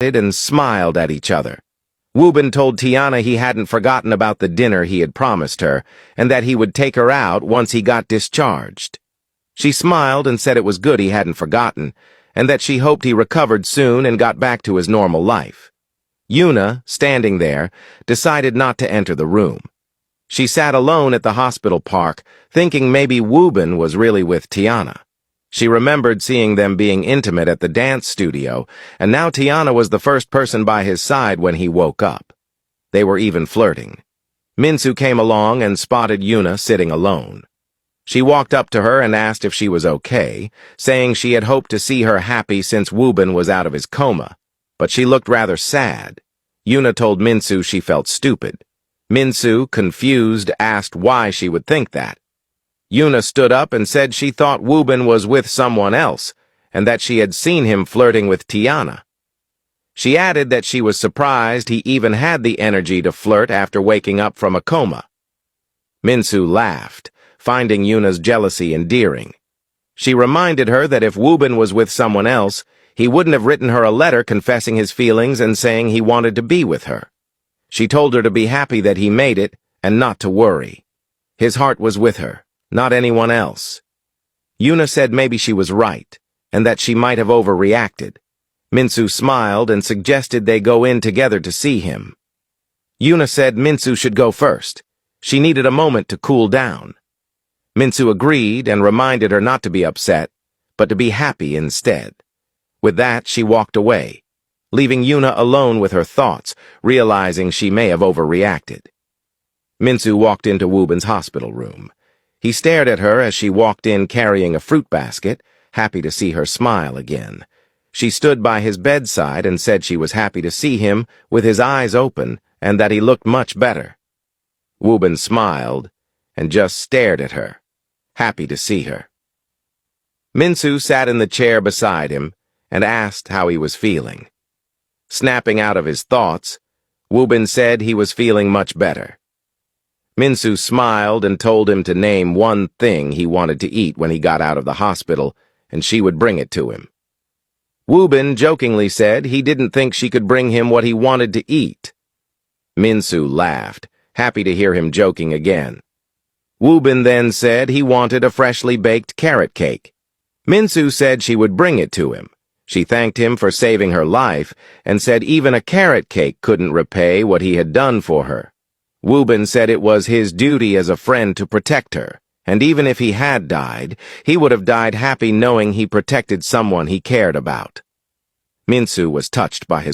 and smiled at each other. Wuben told Tiana he hadn't forgotten about the dinner he had promised her, and that he would take her out once he got discharged. She smiled and said it was good he hadn't forgotten, and that she hoped he recovered soon and got back to his normal life. Yuna, standing there, decided not to enter the room. She sat alone at the hospital park, thinking maybe Wuben was really with Tiana. She remembered seeing them being intimate at the dance studio, and now Tiana was the first person by his side when he woke up. They were even flirting. Minsu came along and spotted Yuna sitting alone. She walked up to her and asked if she was okay, saying she had hoped to see her happy since Wuben was out of his coma, but she looked rather sad. Yuna told Minsu she felt stupid. Minsu, confused, asked why she would think that. Yuna stood up and said she thought Wuben was with someone else, and that she had seen him flirting with Tiana. She added that she was surprised he even had the energy to flirt after waking up from a coma. Minsu laughed, finding Yuna's jealousy endearing. She reminded her that if Wuben was with someone else, he wouldn't have written her a letter confessing his feelings and saying he wanted to be with her. She told her to be happy that he made it and not to worry. His heart was with her, not anyone else. Yuna said maybe she was right, and that she might have overreacted. Minsu smiled and suggested they go in together to see him. Yuna said Minsu should go first. She needed a moment to cool down. Minsu agreed and reminded her not to be upset, but to be happy instead. With that, she walked away, leaving Yuna alone with her thoughts, realizing she may have overreacted. Minsu walked into Wuben's hospital room. He stared at her as she walked in carrying a fruit basket, happy to see her smile again. She stood by his bedside and said she was happy to see him with his eyes open and that he looked much better. Wuben smiled and just stared at her, happy to see her. Minsu sat in the chair beside him and asked how he was feeling. Snapping out of his thoughts, Wuben said he was feeling much better. Minsu smiled and told him to name one thing he wanted to eat when he got out of the hospital, and she would bring it to him. Wuben jokingly said he didn't think she could bring him what he wanted to eat. Minsu laughed, happy to hear him joking again. Wuben then said he wanted a freshly baked carrot cake. Minsu said she would bring it to him. She thanked him for saving her life and said even a carrot cake couldn't repay what he had done for her. Wuben said it was his duty as a friend to protect her, and even if he had died, he would have died happy knowing he protected someone he cared about. Minsu was touched by his